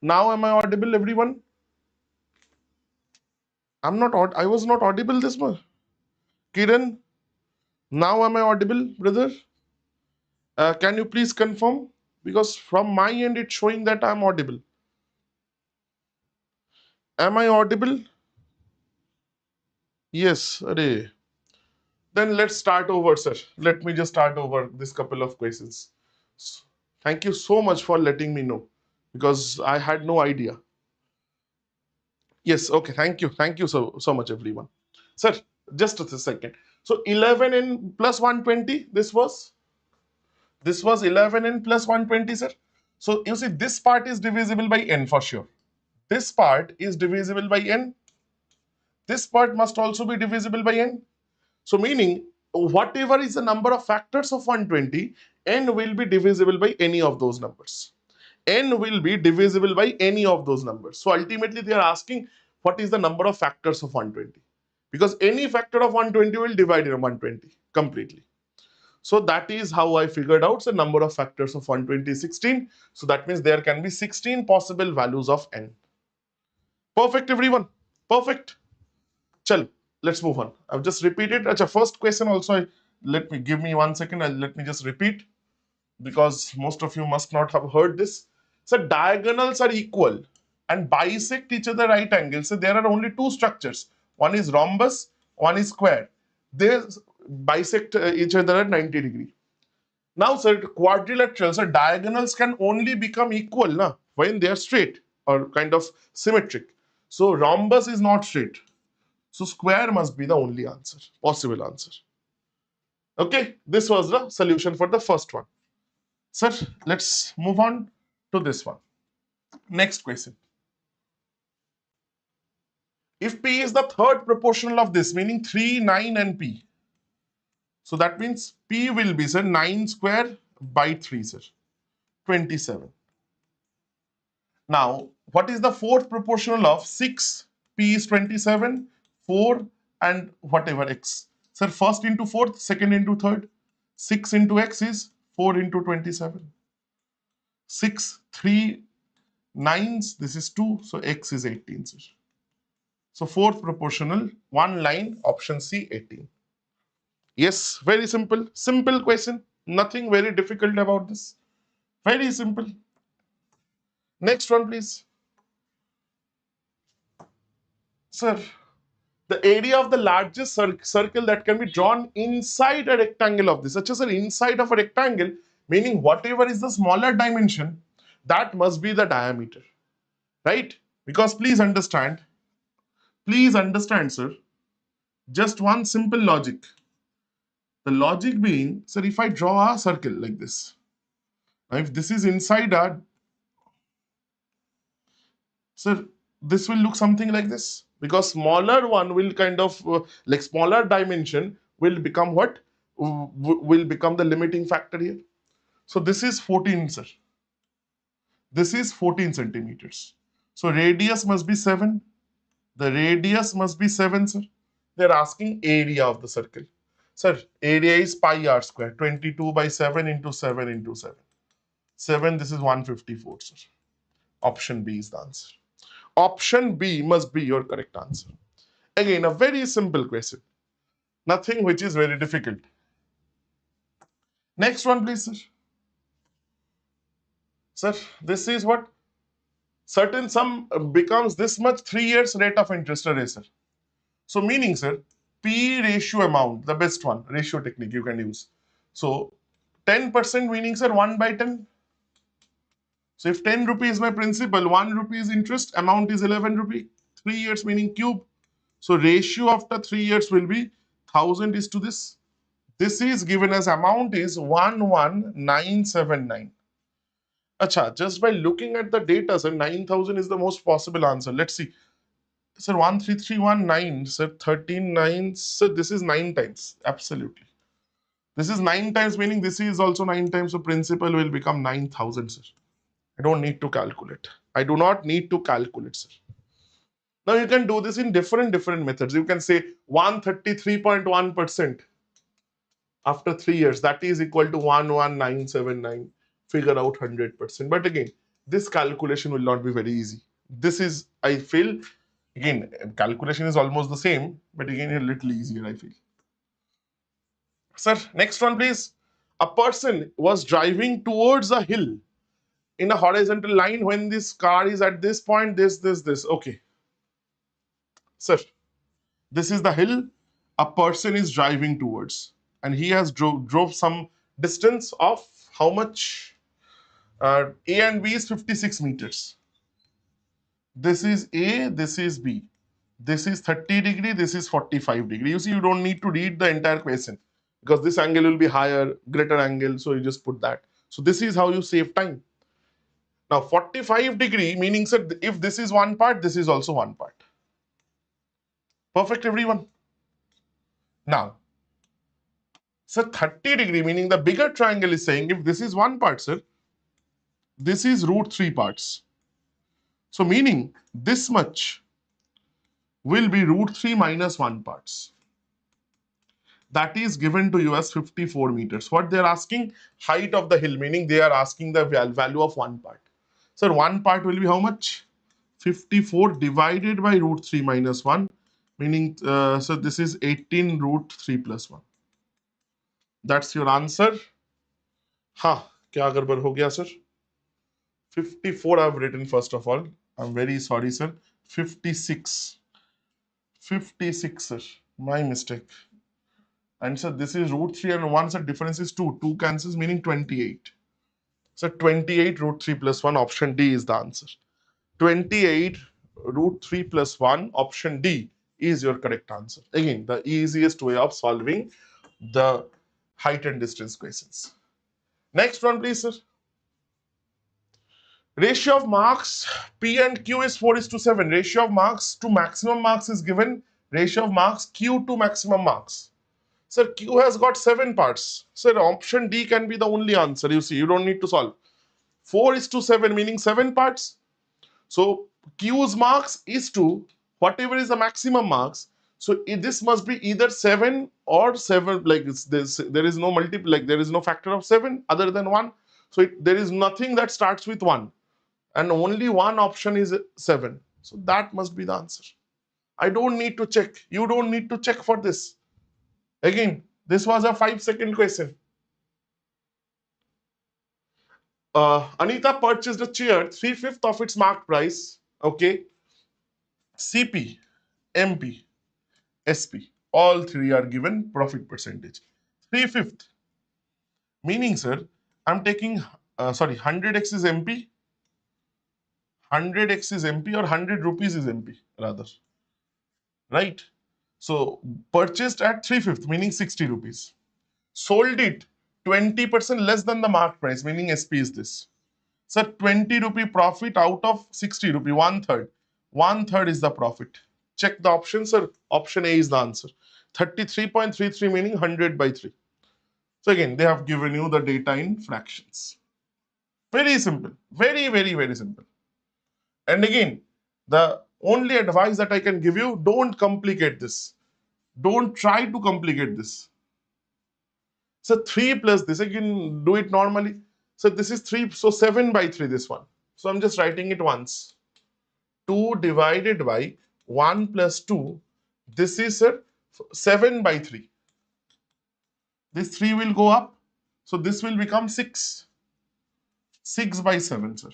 Now am I audible, everyone? I was not audible this much. Kiran, now am I audible, brother? Can you please confirm? Because from my end, it's showing that I'm audible. Am I audible? Yes. Arey. Then let's start over, sir. Let me just start over this couple of questions. Thank you so much for letting me know because I had no idea. Yes, okay. Thank you. Thank you so much, everyone. Sir, just a second. So 11 in plus 120, this was 11 in plus 120, sir. So you see, this part is divisible by n for sure. This part is divisible by n. This part must also be divisible by n. So meaning, whatever is the number of factors of 120, n will be divisible by any of those numbers. N will be divisible by any of those numbers. So ultimately, they are asking what is the number of factors of 120. Because any factor of 120 will divide in 120 completely. So that is how I figured out the number of factors of 120 is 16. So that means there can be 16 possible values of n. Perfect, everyone. Perfect. Chal, let's move on. I've just repeated. Achha, first question also, let me give me 1 second. Let me just repeat because most of you must not have heard this. So diagonals are equal and bisect each other right angles. So there are only two structures. One is rhombus, one is square. They bisect each other at 90 degree. Now, sir, quadrilaterals, so diagonals can only become equal when they are straight or kind of symmetric. So rhombus is not straight. So square must be the only answer, possible answer. Okay, this was the solution for the first one. Sir, let's move on to this one. Next question. If P is the third proportional of this, meaning 3, 9 and P. So that means P will be, sir, 9 square by 3, sir, 27. Now, what is the fourth proportional of 6? P is 27, 4 and whatever x. Sir, first into fourth, second into third. 6 into x is 4 into 27. 6, 3, 9s, this is 2, so x is 18, sir. So fourth proportional, one line, option C, 18. Yes, very simple. Simple question. Nothing very difficult about this. Very simple. Next one, please. Sir, the area of the largest circle that can be drawn inside a rectangle of this, such as an inside of a rectangle, meaning whatever is the smaller dimension, that must be the diameter, right? Because please understand, sir, just one simple logic. The logic being, sir, if I draw a circle like this, if this is inside a, sir, this will look something like this because smaller one will kind of like smaller dimension will become what? Will become the limiting factor here. So this is 14, sir. This is 14 centimeters. So radius must be 7. The radius must be 7, sir. They're asking area of the circle. Sir, area is pi r square, 22 by 7 into 7 into 7. 7, this is 154, sir. Option B is the answer. Option B must be your correct answer. Again, a very simple question. Nothing which is very difficult. Next one, please, sir. Sir, this is what? Certain sum becomes this much 3 years rate of interest array, sir. So meaning, sir, P ratio amount, the best one, ratio technique you can use. So 10% meaning, sir, 1 by 10. So if 10 rupees is my principal, 1 rupee is interest, amount is 11 rupee. 3 years meaning cube. So ratio after 3 years will be 1000 is to this. This is given as amount is 11979. Acha, just by looking at the data, sir, 9000 is the most possible answer. Let's see. Sir, 13319, sir, 13 nines. Sir, this is 9 times. Absolutely. This is 9 times, meaning this is also 9 times. So principal will become 9000, sir. I don't need to calculate. I do not need to calculate, sir. Now you can do this in different methods. You can say 133.1% after 3 years. That is equal to 11979. Figure out 100%. But again, this calculation will not be very easy. This is, I feel, again, calculation is almost the same, but again, a little easier, I feel. Sir, next one, please. A person was driving towards a hill in a horizontal line when this car is at this point, this. Okay. Sir, this is the hill a person is driving towards, and he has drove some distance of how much? A and B is 56 meters. This is A, this is B. This is 30 degree, this is 45 degree. You see, you don't need to read the entire question because this angle will be higher, greater angle, so you just put that. So this is how you save time. Now 45 degree meaning, sir, if this is one part, this is also one part. Perfect, everyone. Now, sir, 30 degree meaning the bigger triangle is saying if this is one part, sir, this is root 3 parts. So meaning this much will be root 3 minus 1 parts. That is given to you as 54 meters. What they are asking? Height of the hill, meaning they are asking the value of one part. So one part will be how much? 54 divided by root 3 minus 1, meaning, so this is 18 root 3 plus 1. That's your answer. Ha, kya garbar ho gaya, sir? 54 I've written first of all. I'm very sorry, sir. 56. 56, sir. My mistake. And so this is root 3 and 1, so difference is 2. 2 cancels, meaning 28. So 28 root 3 plus 1, option D is the answer. 28 root 3 plus 1, option D is your correct answer. Again, the easiest way of solving the height and distance questions. Next one, please, sir. Ratio of marks P and Q is 4:7. Ratio of marks to maximum marks is given. Ratio of marks Q to maximum marks. Sir, Q has got 7 parts. Sir, option D can be the only answer. You see, you don't need to solve. 4:7 meaning 7 parts. So Q's marks is to whatever is the maximum marks. So this must be either 7 or 7. Like there is no multiple, like there is no factor of 7 other than 1. So there is nothing that starts with 1. And only one option is 7. So that must be the answer. I don't need to check. You don't need to check for this. Again, this was a 5-second question. Anita purchased a chair, 3/5 of its marked price. Okay. CP, MP, SP. All three are given profit percentage. 3/5. Meaning, sir, I'm taking, 100x is MP. 100x is MP or 100 rupees is MP, rather. Right? So, purchased at 3/5, meaning 60 rupees. Sold it 20% less than the mark price, meaning SP is this. So 20 rupee profit out of 60 rupee, 1/3. 1/3 is the profit. Check the option, sir. Option A is the answer. 33.33 meaning 100 by 3. So again, they have given you the data in fractions. Very simple. Very, very, very simple. And again, the only advice that I can give you, don't complicate this. Don't try to complicate this. So 3 plus this, again, do it normally. So this is 3, so 7 by 3, this one. So I'm just writing it once. 2 divided by 1 plus 2. This is, sir, 7 by 3. This 3 will go up. So this will become 6. 6 by 7, sir.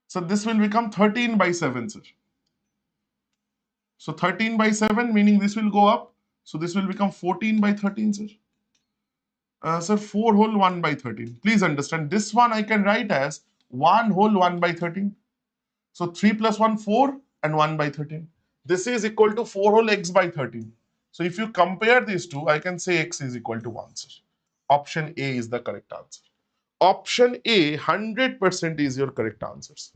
So this will become 13 by 7, sir. So 13 by 7 meaning this will go up. So this will become 14 by 13, sir. Sir, 4 whole 1 by 13. Please understand, this one I can write as 1 whole 1 by 13. So 3 plus 1, 4 and 1 by 13. This is equal to 4 whole x by 13. So if you compare these two, I can say x is equal to 1, sir. Option A is the correct answer. Option A, 100% is your correct answers.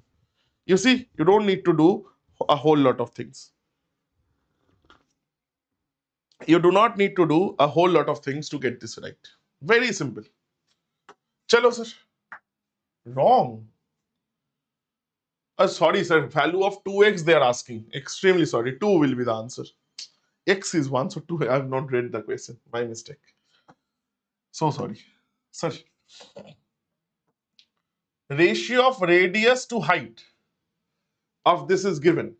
You see, you don't need to do a whole lot of things. You do not need to do a whole lot of things to get this right. Very simple. Chalo, sir. Wrong. Sorry, sir. Value of 2x they are asking. Extremely sorry. 2 will be the answer. X is 1, so 2. I have not read the question. My mistake. So sorry. Sir. ratio of radius to height of this is given.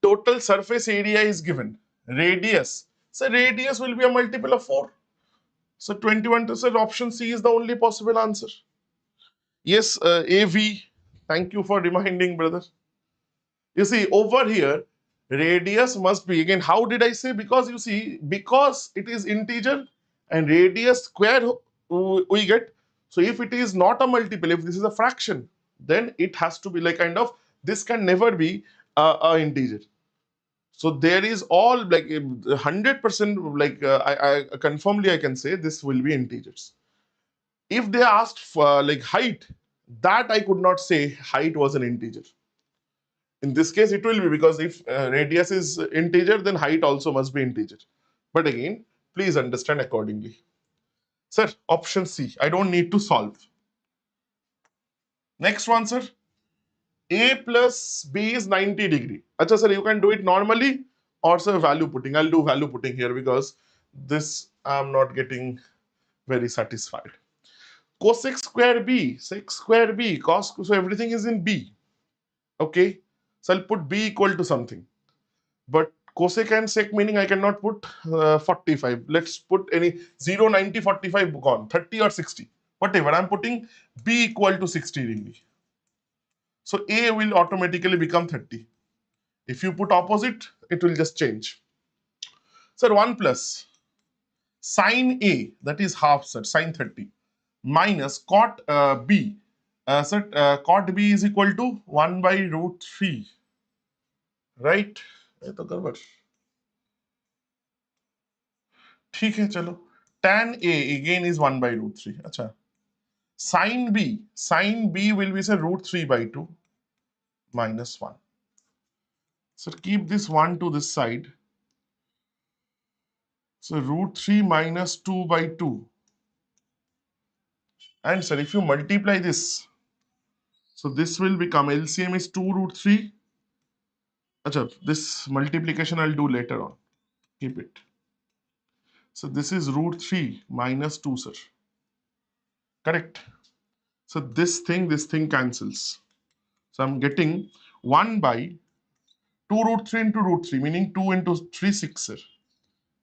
Total surface area is given. Radius. So radius will be a multiple of 4. So 21 to say option C is the only possible answer. Yes, AV. Thank you for reminding, brother. You see, over here, radius must be, again, how did I say? Because you see, because it is integer and radius square we get. So if it is not a multiple, if this is a fraction, then it has to be like kind of, this can never be a integer. So there is all like 100% like I confirmly I can say this will be integers. If they asked for like height, that I could not say height was an integer. In this case, it will be, because if radius is integer, then height also must be integer. But again, please understand accordingly. Sir, option C, I don't need to solve. Next one, sir. A plus B is 90 degree. Acha, sir, you can do it normally or sir value putting. I'll do value putting here because this I'm not getting very satisfied. Cosec square B, sec square B, cos, so everything is in B. Okay, so I'll put B equal to something. But cosec and sec meaning I cannot put 45. Let's put any 0, 90, 45 gone, 30 or 60. Whatever, I'm putting B equal to 60 degree. So A will automatically become 30. If you put opposite, it will just change. Sir, 1 plus sine A, that is half, sir, sine 30, minus cot B. Sir, cot B is equal to 1 by root 3. Right? ये तो गड़बड़ ठीक है चलो tan A again is 1 by root 3. अच्छा sin B will be say root 3 by 2 minus 1. So keep this 1 to this side. So root 3 minus 2 by 2. And sir, if you multiply this, so this will become LCM is 2 root 3. Achha, this multiplication I'll do later on. Keep it. So this is root 3 minus 2, sir. Correct. So this thing cancels. So I'm getting 1 by 2 root 3 into root 3, meaning 2 into 3, 6, sir.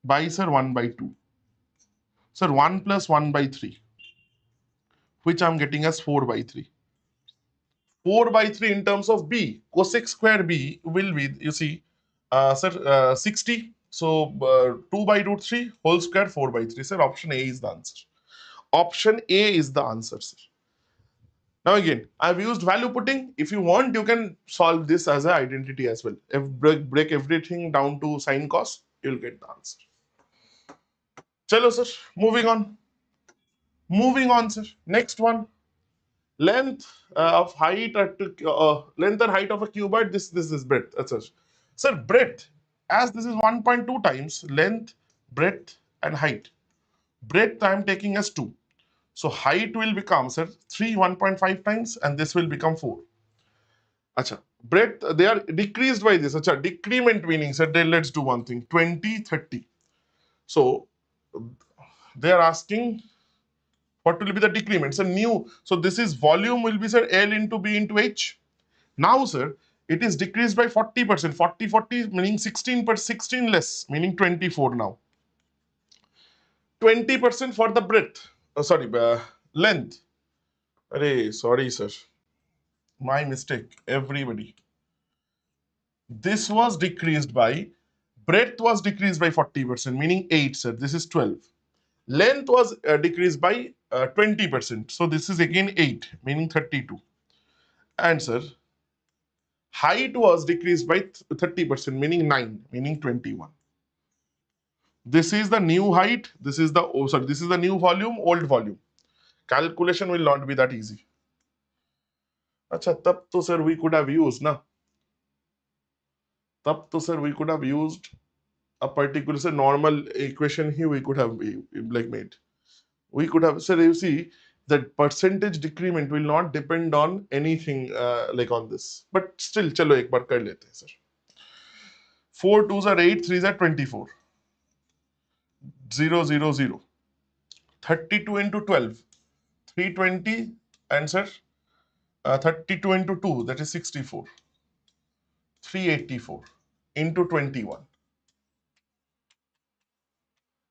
By, sir, 1 by 2. Sir, 1 plus 1 by 3, which I'm getting as 4 by 3. 4 by 3 in terms of B. Cosec square B will be, you see, sir, 60. So 2 by root 3 whole square 4 by 3. Sir, option A is the answer. Option A is the answer, sir. Now again, I've used value putting. If you want, you can solve this as an identity as well. If break everything down to sine cos, you'll get the answer. Chalo, sir. Moving on. Moving on, sir. Next one. Length of height at length and height of a cuboid. This is breadth. Sir, breadth. As this is 1.2 times length, breadth, and height. Breadth I am taking as 2. So height will become, sir, 3 1.5 times, and this will become 4. Acha. Breadth, they are decreased by this. Acha. Decrement meaning, sir, then let's do one thing. 20, 30. So they are asking what will be the decrement. So new. So this is volume will be, sir, L into B into H. Now, sir, it is decreased by 40%. 40, 40 meaning 16 per 16 less, meaning 24 now. 20% for the breadth. Length. Array, sorry, sir. My mistake, everybody. This was decreased by, breadth was decreased by 40%, meaning 8, sir. This is 12. Length was decreased by 20%. So this is again 8, meaning 32. And sir, height was decreased by 30%, meaning 9, meaning 21. This is the new height. This is the, this is the new volume, old volume. Calculation will not be that easy. Acha, tab to sir we could have used, na? Tab to sir we could have used a particular, say, normal equation here we could have like made. We could have, sir, you see, that percentage decrement will not depend on anything like on this. But still, chalo ek bar kar lete hain, sir. 4 2s are 8, 3s are 24. 0 0 0. 32 into 12. 320, and sir, 32 into 2, that is 64. 384 into 21.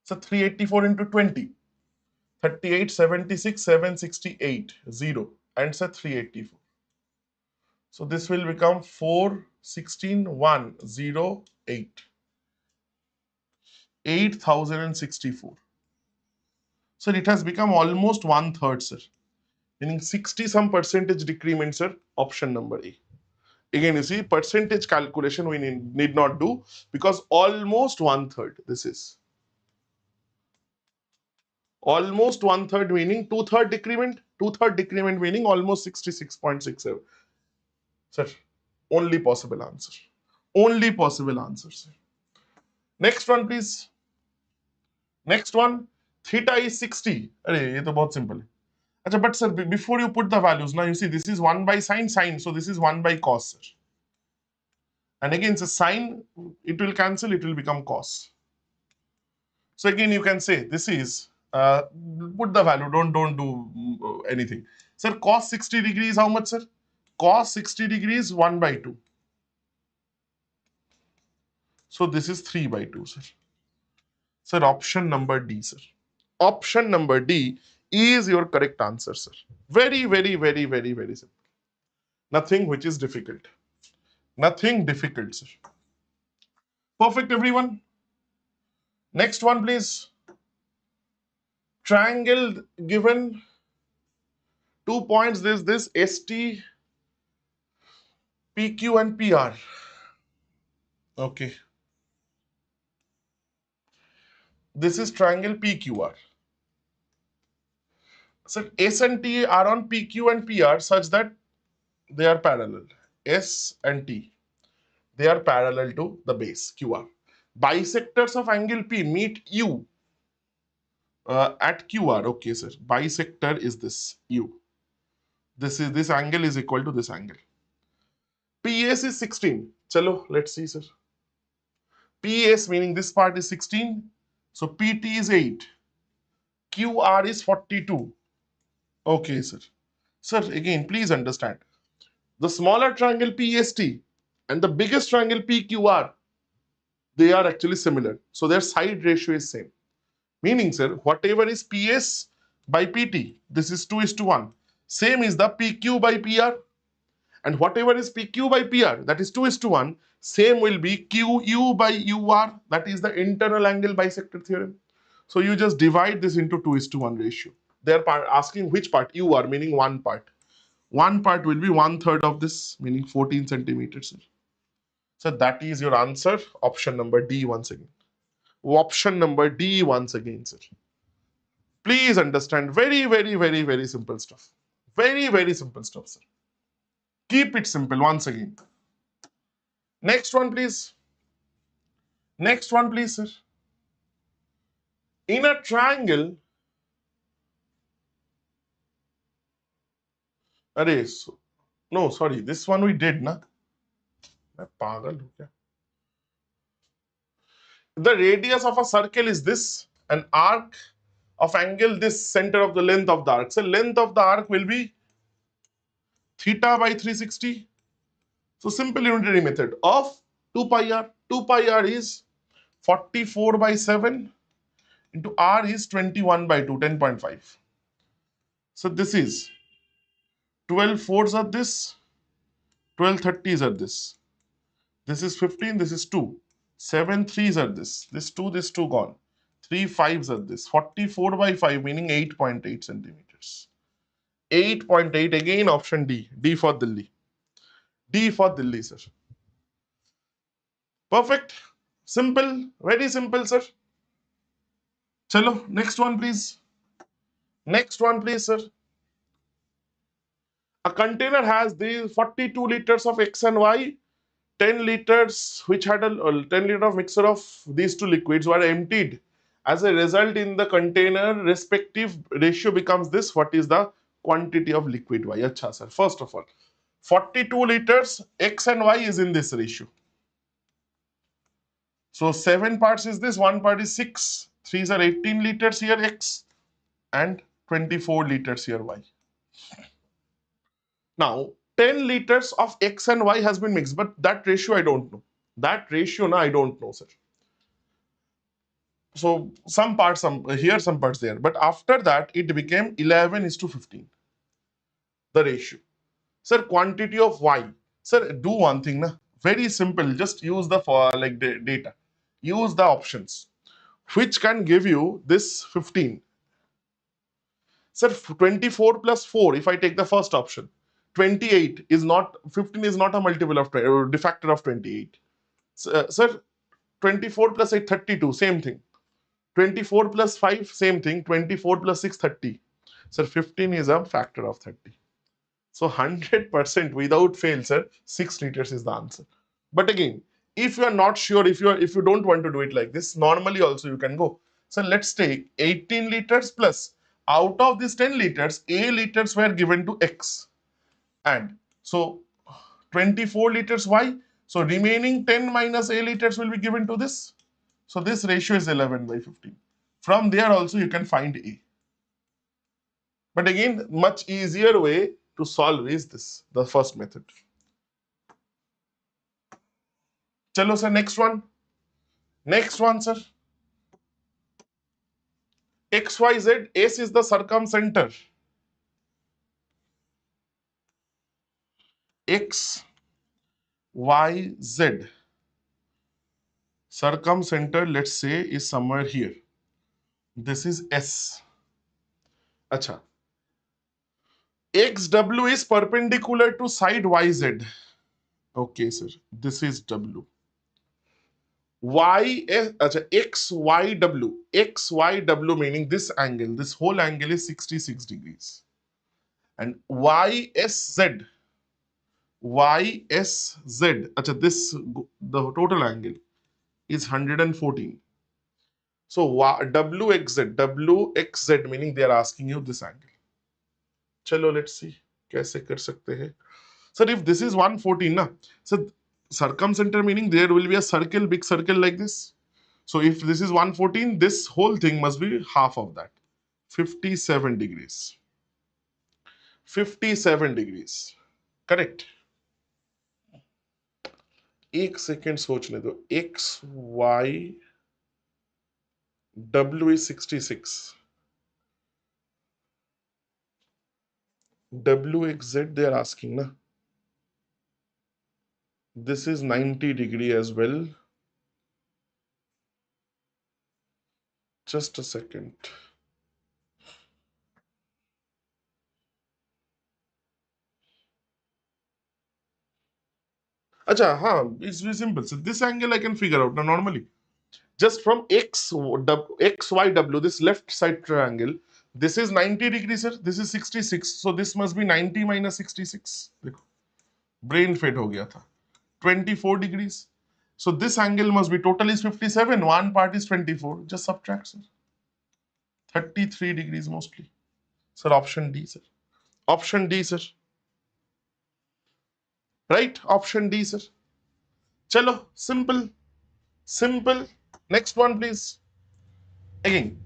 So 384 into 20. 38, 76, 768, 0. Answer 384. So this will become 4, 16, 1, 0, 8. 8,064. So it has become almost one third, sir. Meaning 60 some percentage decrement, sir. Option number A. Again, you see, percentage calculation we need not do because almost one third. This is almost one third meaning two-third decrement. Two-third decrement meaning almost 66.67. Sir, only possible answer. Only possible answer, sir. Next one, please. Next one. Theta is 60. Arey, ये तो बहुत simple है. अच्छा, but sir, before you put the values, now you see this is 1 by sine, so this is 1 by cos, sir. And again, so sine, it will cancel, it will become cos. So again, you can say this is, put the value, don't do anything. Sir, cos 60 degrees, how much, sir? Cos 60 degrees, 1 by 2. So this is 3 by 2, sir. Sir, option number D, sir. Option number D is your correct answer, sir. Very, very, very, very, very simple. Nothing which is difficult. Nothing difficult, sir. Perfect, everyone. Next one, please. Triangle given 2 points. There's this ST, PQ, and PR. Okay. This is triangle PQR. So S and T are on PQ and PR such that they are parallel. S and T, they are parallel to the base QR. Bisectors of angle P meet U at QR. Okay, sir. Bisector is this U. This angle is equal to this angle. PS is 16. Chalo, let's see, sir. PS meaning this part is 16. So PT is 8. QR is 42. Okay, sir. Sir, again, please understand. The smaller triangle PST and the biggest triangle PQR, they are actually similar. So their side ratio is same. Meaning, sir, whatever is PS by PT, this is 2:1. Same is the PQ by PR. And whatever is PQ by PR, that is 2:1, same will be QU by UR, that is the internal angle bisector theorem. So you just divide this into 2:1 ratio. They are asking which part, UR, meaning one part. One part will be 1/3 of this, meaning 14 centimeters. So that is your answer, option number D once again. Option number D once again, sir. Please understand, very, very, very, very simple stuff. Very, very simple stuff, sir. Keep it simple once again. Next one, please. Next one, please, sir. In a triangle, no, sorry, this one we did, na? The radius of a circle is this, an arc of angle, this center of the length of the arc. So length of the arc will be theta by 360. So simple unitary method of 2 pi r. 2 pi r is 44 by 7 into r is 21 by 2, 10.5. So this is 12 fours are this, 12 30s are this. This is 15, this is 2. 7 threes are this. This 2 gone. 3 fives are this. 44 by 5 meaning 8.8 centimeters. 8.8, again option D. D for Delhi. D for Delhi, sir. Perfect. Simple. Very simple, sir. Chalo, next one, please. Next one, please, sir. A container has these 42 liters of X and Y. 10 liters, which had a 10 liter of mixture of these two liquids, were emptied. As a result, in the container, respective ratio becomes this. What is the quantity of liquid Y? Acha, sir. First of all, 42 liters, X and Y is in this ratio. So 7 parts is this, 1 part is 6. 3s are 18 liters here, X, and 24 liters here, Y. Now 10 liters of X and Y has been mixed, but that ratio I don't know. That ratio I don't know, sir. So some parts, some here, some parts there. But after that, it became 11:15, the ratio. Sir, quantity of Y. Sir, do one thing, na? Very simple. Just use the data. Use the options, which can give you this 15. Sir, 24 plus 4, if I take the first option, 28 is not, 15 is not a multiple of, factor of 28. Sir, 24 plus 8, 32, same thing. 24 plus 5, same thing. 24 plus 6, 30. Sir, 15 is a factor of 30. So 100% without fail, sir, 6 liters is the answer. But again, if you are not sure, if you don't want to do it like this, normally also you can go. So let's take 18 liters plus, out of these 10 liters, A liters were given to X. And so 24 liters Y. So remaining 10 minus A liters will be given to this. So this ratio is 11/15. From there also you can find A. But again, much easier way to solve is this, the first method. Chalo sir, next one. Next one, sir. XYZ, S is the circumcenter. X, Y, Z. Circumcenter, let's say, is somewhere here. This is S. Acha. XW is perpendicular to side YZ. Okay, sir. This is W. XYW. XYW meaning this angle, this whole angle is 66 degrees. And YSZ. YSZ. Acha, this, the total angle is 114. So WXZ meaning they are asking you this angle. Chalo, let's see. कैसे कर सकते हैं? Sir, if this is 114, na, so circumcenter meaning there will be a circle, big circle like this. So if this is 114, this whole thing must be half of that. 57 degrees. 57 degrees. Correct. एक second सोचने दो. X, Y, W is 66. WXZ they are asking, na? This is 90 degree as well. Just a second. Acha, it's very simple. So this angle I can figure out now normally. Just from XYW, this left side triangle, this is 90 degrees, sir. This is 66. So this must be 90 minus 66. देखो, brain fade हो गया था. 24 degrees. So this angle must be, total is 57. One part is 24. Just subtract, sir. 33 degrees mostly. Sir, option D, sir. Option D, sir. Right? Option D, sir. Chalo, simple. Simple. Next one, please. Again.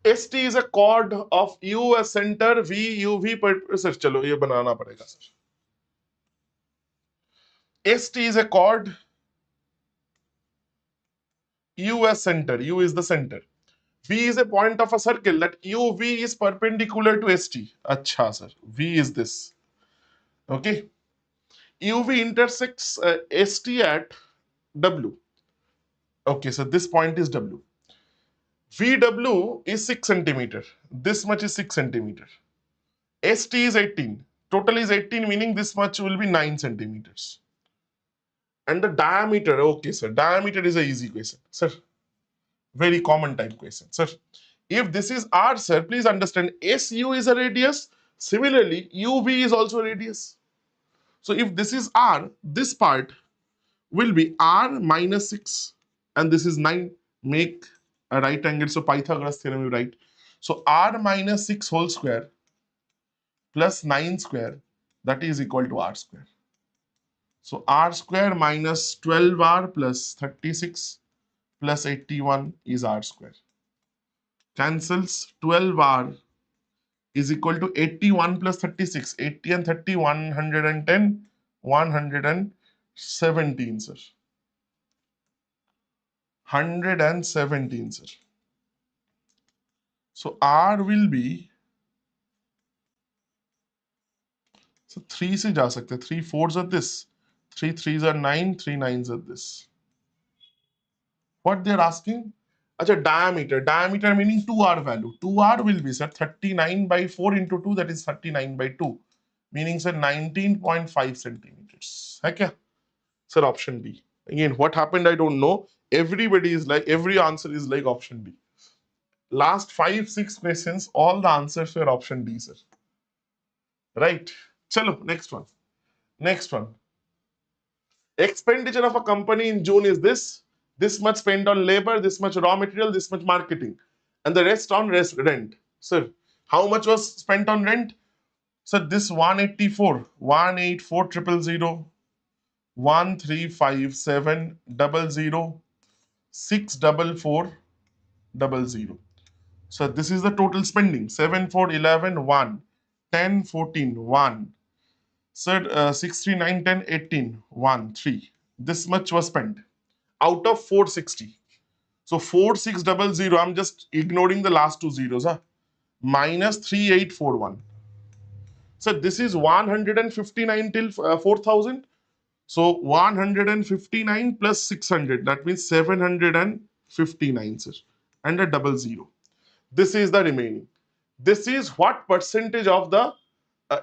ST is a chord of U as center, V, UV per. Sir, chalo, ये बनाना पड़ेगा, sir. ST is a chord, U as center. U is the center. V is a point of a circle, that UV is perpendicular to ST. Acha, sir. V is this. Okay. UV intersects ST at W. Okay, so this point is W. VW is 6 centimeter. This much is 6 centimeter. ST is 18. Total is 18, meaning this much will be 9 centimeters. And the diameter, okay, sir. Diameter is an easy question, sir. Very common type question, sir. If this is R, sir, please understand SU is a radius. Similarly, UV is also a radius. So if this is R, this part will be R minus 6 and this is 9. Make a right angle. So Pythagoras theorem you write. So R minus 6 whole square plus 9 square, that is equal to R square. So R square minus 12R plus 36 plus 81 is R square. Cancels 12R is equal to 81 plus 36. 80 and 30, 110, 117, sir. 117, sir. So R will be, so 3 से जा सकते, 3 4s are this, 3 3s are 9, 3 9s are this. What they're asking? Acha, diameter meaning 2R value. 2R will be, sir, 39 by 4 into 2, that is 39 by 2. Meaning, sir, 19.5 centimeters. है क्या? Sir, option B. Again, what happened, I don't know. Everybody is like, every answer is like option B. Last 5 6 questions, all the answers were option D, sir. Right? Chalo, next one. Next one. Expenditure of a company in June is this. This much spent on labor, this much raw material, this much marketing, and the rest on rent. Sir, how much was spent on rent? Sir, this 184, 184,000, 135,700, 644,000. So this is the total spending. 7 4 11 1, 10 14 1. Sir, 69 10 18 1 3. This much was spent out of 460. So 4600, I'm just ignoring the last two zeros, minus 3841. So this is 159 till 4000. So 159 plus 600, that means 759, sir, and a 00. This is the remaining. This is what percentage of the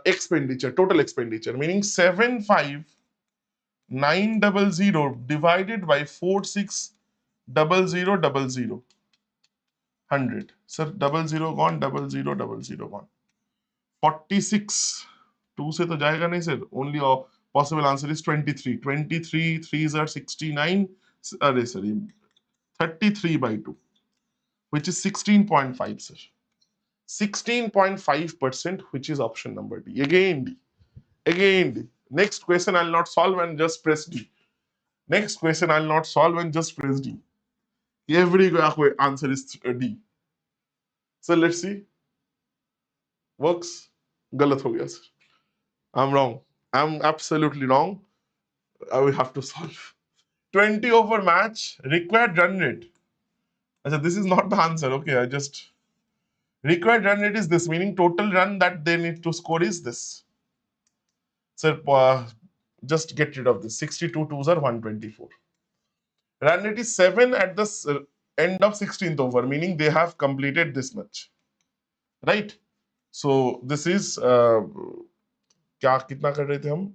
expenditure, total expenditure, meaning 75900 divided by 460000. 100. Sir, 00 gone, 0000 gone. 46. 2 से तो जाएगा नहीं, sir. Only possible answer is 23. 23, 3s are 69. Sorry, 33 by 2, which is 16.5, sir. 16.5%, which is option number D. Again D. Again D. Next question I'll not solve and just press D. Next question I'll not solve and just press D. Every answer is D. So let's see. Works. Galat ho gaya, sir. I'm wrong. I'm absolutely wrong. I will have to solve. 20 over match, required run rate. This is not the answer. Okay, I just... Required run rate is this, meaning total run that they need to score is this. Sir, just get rid of this. 62 twos are 124. Run rate is 7 at the end of 16th over, meaning they have completed this much. Right? So this is... क्या कितना कर रहे थे हम?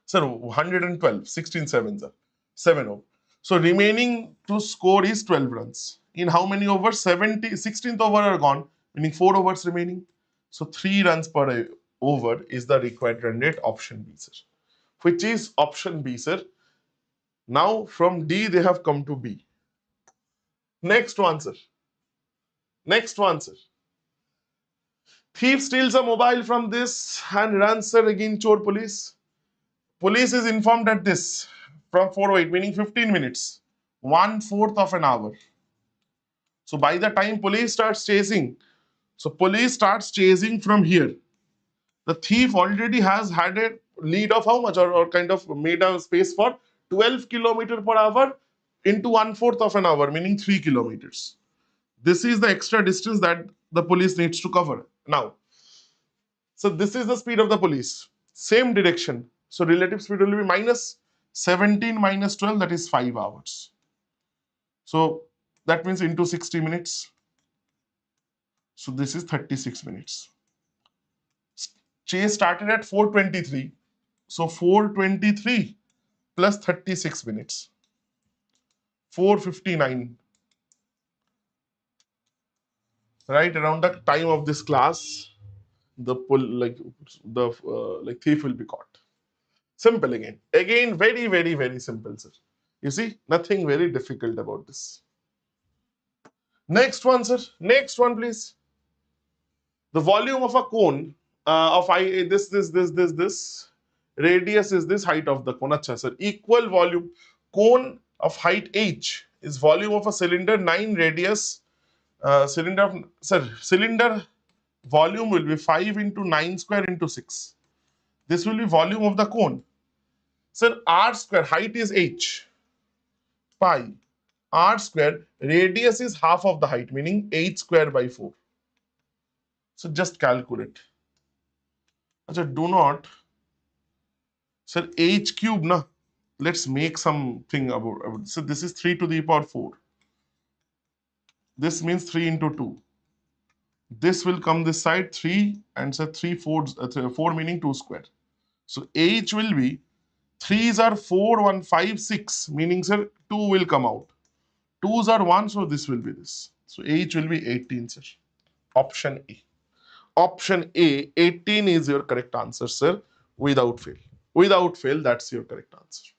Sir, 112, 16 sevens are 7 over. So remaining to score is 12 runs. In how many overs? 16th over are gone, meaning 4 overs remaining. So 3 runs per over is the required run rate, option B, sir. Which is option B, sir. Now from D they have come to B. Next one, sir. Next one, sir. Thief steals a mobile from this and runs, sir, against Chor police. Police is informed at this from 408, meaning 15 minutes, 1/4 of an hour. So by the time police starts chasing, so police starts chasing from here. The thief already has had a lead of how much, or kind of made a space for 12 kilometers per hour into 1/4 of an hour, meaning 3 kilometers. This is the extra distance that the police needs to cover. Now, so this is the speed of the police. Same direction. So relative speed will be minus 17 minus 12, that is 5 hours. So that means into 60 minutes. So this is 36 minutes. Chase started at 4:23. So 4:23 plus 36 minutes. 4:59. Right around the time of this class, the thief will be caught. Simple again. Again, very, very, very simple, sir. You see, nothing very difficult about this. Next one, sir. Next one, please. The volume of a cone of this radius is this, height of the cone. Achha, sir. Equal volume. Cone of height h is volume of a cylinder, 9 radius. Cylinder volume will be 5 into 9 square into 6. This will be volume of the cone. Sir, r square, height is h, pi. R square, radius is half of the height, meaning h square by 4. So just calculate. So do not, sir, h cube, na. Let's make something about. So this is 3 to the power 4. This means 3 into 2. This will come this side 3 and so 4 meaning 2 square. So h will be 3s are 4, 1, 5, 6, meaning sir 2 will come out. 2s are 1, so this will be this. So h will be 18, sir. Option A. Option A, 18 is your correct answer, sir, without fail. Without fail, that's your correct answer.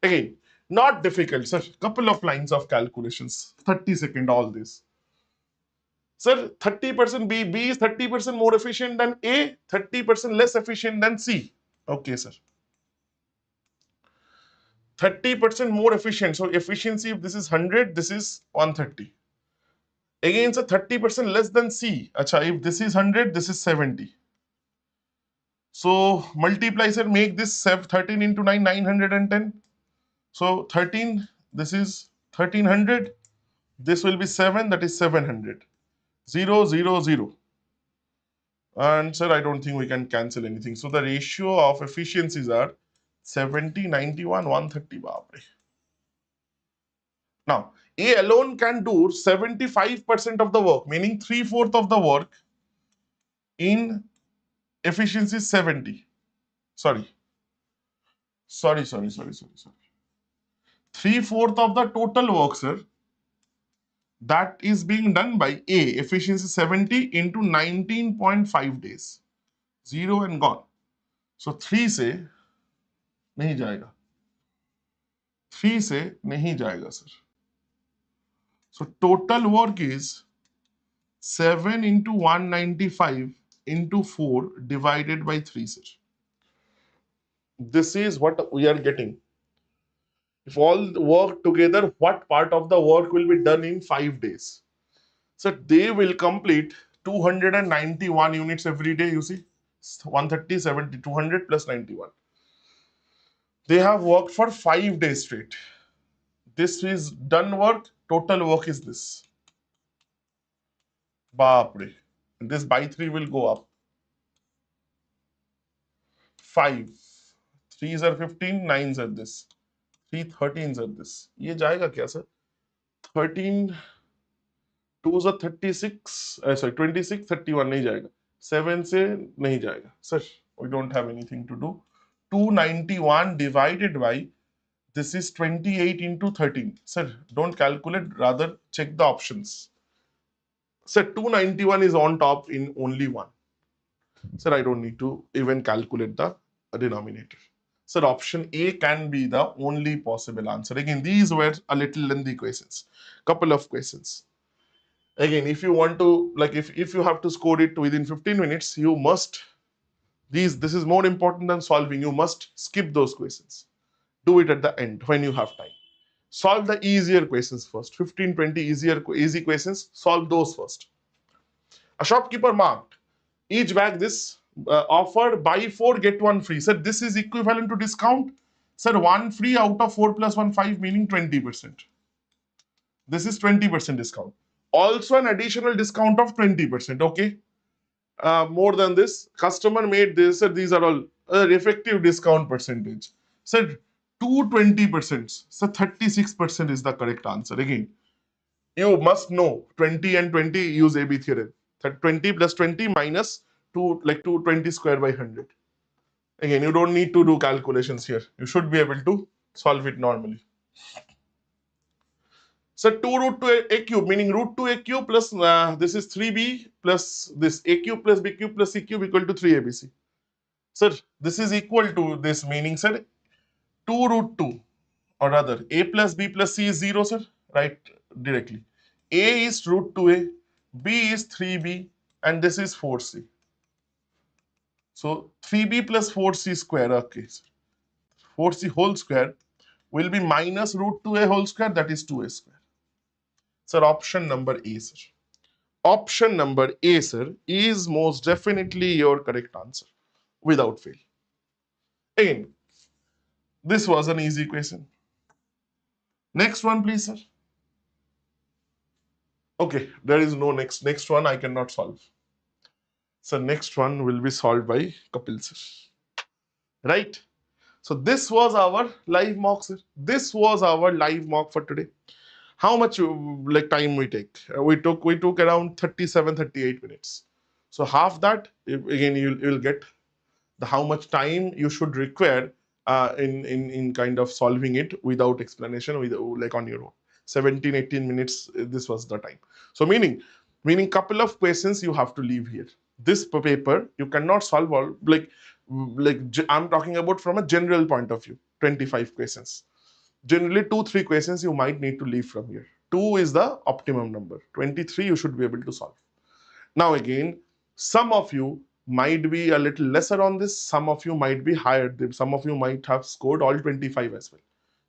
Again, not difficult, sir. Couple of lines of calculations. 30 seconds, all this. Sir, 30% B is 30% more efficient than A, 30% less efficient than C. Okay, sir. 30% more efficient. So efficiency, if this is 100, this is 130. Again, sir, 30% less than C. Acha, if this is 100, this is 70. So multiply, sir, make this 13 into 9, 910. So 13, this is 1300. This will be 7, that is 700. 0, 0, 0. And sir, I don't think we can cancel anything. So the ratio of efficiencies are 70, 91, 130. Baapre. Now, A alone can do 75% of the work, meaning 3/4 of the work in efficiency 70. Sorry. 3/4 of the total work, sir, that is being done by A, efficiency 70 into 19.5 days. 0 and gone. So 3 से नहीं जाएगा. 3 से नहीं जाएगा, sir. So total work is 7 into 195 into 4 divided by 3, sir. This is what we are getting. If all work together, what part of the work will be done in 5 days? So they will complete 291 units every day, you see. 130, 70, 200 plus 91. They have worked for 5 days straight. This is done work, total work is this. Baapre. This by 3 will go up. 5. 3s are 15, 9s are this. 3 13s are this. ये जाएगा क्या sir? 13 2s are 36, sorry 26, 31 नहीं जाएगा. 7 से नहीं जाएगा. Sir, we don't have anything to do. 291 divided by this is 28 into 13. Sir, don't calculate, rather check the options. Sir, 291 is on top in only one. Sir, I don't need to even calculate the denominator. Sir, option A can be the only possible answer. Again, these were a little lengthy questions. Couple of questions. Again, if you want to, like if you have to score it within 15 minutes, you must, this is more important than solving. You must skip those questions. Do it at the end when you have time. Solve the easier questions first. 15, 20 easy questions, solve those first. A shopkeeper marked each bag this offered buy 4 get 1 free. Sir, this is equivalent to discount. Sir, 1 free out of 4 plus 1 5 meaning 20%. This is 20% discount. Also an additional discount of 20%. Okay. More than this, customer made this. Sir, these are all effective discount percentage. Sir, 220%. So 36% is the correct answer. Again, you must know 20 and 20 use AB theorem. 20 plus 20 minus 2, like 220 square by 100. Again, you don't need to do calculations here. You should be able to solve it normally. So 2 root 2 a cube, meaning root 2 a cube plus this is 3b plus this a cube plus b cube plus c cube equal to 3abc. Sir, this is equal to this, meaning sir 2 root 2, or rather a plus b plus c is 0, sir. Right directly. A is root 2a, b is 3b, and this is 4c. So 3b plus 4c square, okay, sir. 4c whole square will be minus root 2a whole square, that is 2a square. Sir, option number A, sir. Option number A, sir, is most definitely your correct answer without fail. Again, this was an easy question. Next one, please, sir. Okay, there is no next. Next one I cannot solve. So next one will be solved by Kapil, sir. Right? So this was our live mock, sir. This was our live mock for today. How much like time we take? We took around 37, 38 minutes. So half that, again, you'll get the how much time you should require in kind of solving it without explanation, with like on your own. 17, 18 minutes, this was the time. So meaning couple of questions you have to leave here. This paper you cannot solve all, I'm talking about from a general point of view, 25 questions. Generally 2-3 questions you might need to leave from here. 2 is the optimum number. 23 you should be able to solve. Now again, some of you might be a little lesser on this, some of you might be higher, some of you might have scored all 25 as well.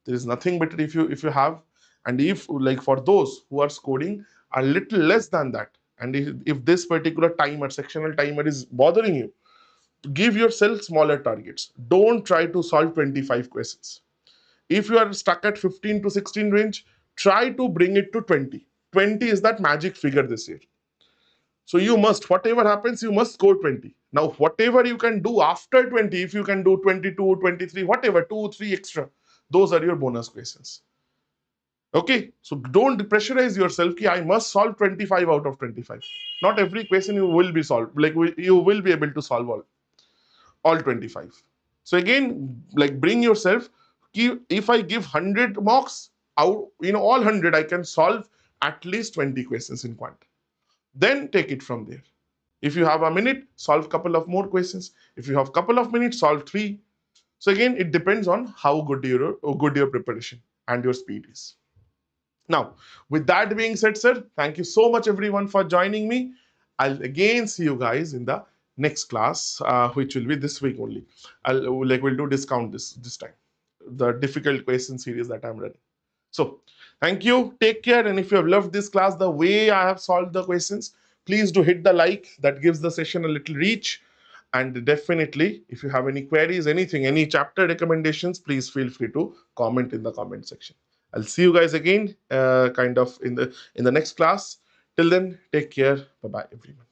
There is nothing better if you have, and if like for those who are scoring a little less than that, and if this particular timer, sectional timer, is bothering you, give yourself smaller targets. Don't try to solve 25 questions. If you are stuck at 15 to 16 range, try to bring it to 20. 20 is that magic figure this year. So you must, whatever happens, you must score 20. Now, whatever you can do after 20, if you can do 22, 23, whatever, 2, 3 extra, those are your bonus questions. Okay, so don't pressurize yourself ki I must solve 25 out of 25. Not every question you will be solved, like you will be able to solve all 25. So again, like bring yourself, if I give 100 mocks, out, all 100, I can solve at least 20 questions in quant. Then take it from there. If you have a minute, solve a couple of more questions. If you have a couple of minutes, solve 3. So again, it depends on how good your preparation and your speed is. Now, with that being said, sir, thank you so much everyone for joining me. I'll again see you guys in the next class, which will be this week only. We'll do discount this time, the difficult question series that I'm running. So thank you, take care, and if you have loved this class the way I have solved the questions, please do hit the like. That gives the session a little reach. And definitely, if you have any queries, anything, any chapter recommendations, please feel free to comment in the comment section. I'll see you guys again kind of in the next class. Till then, take care. Bye bye everyone.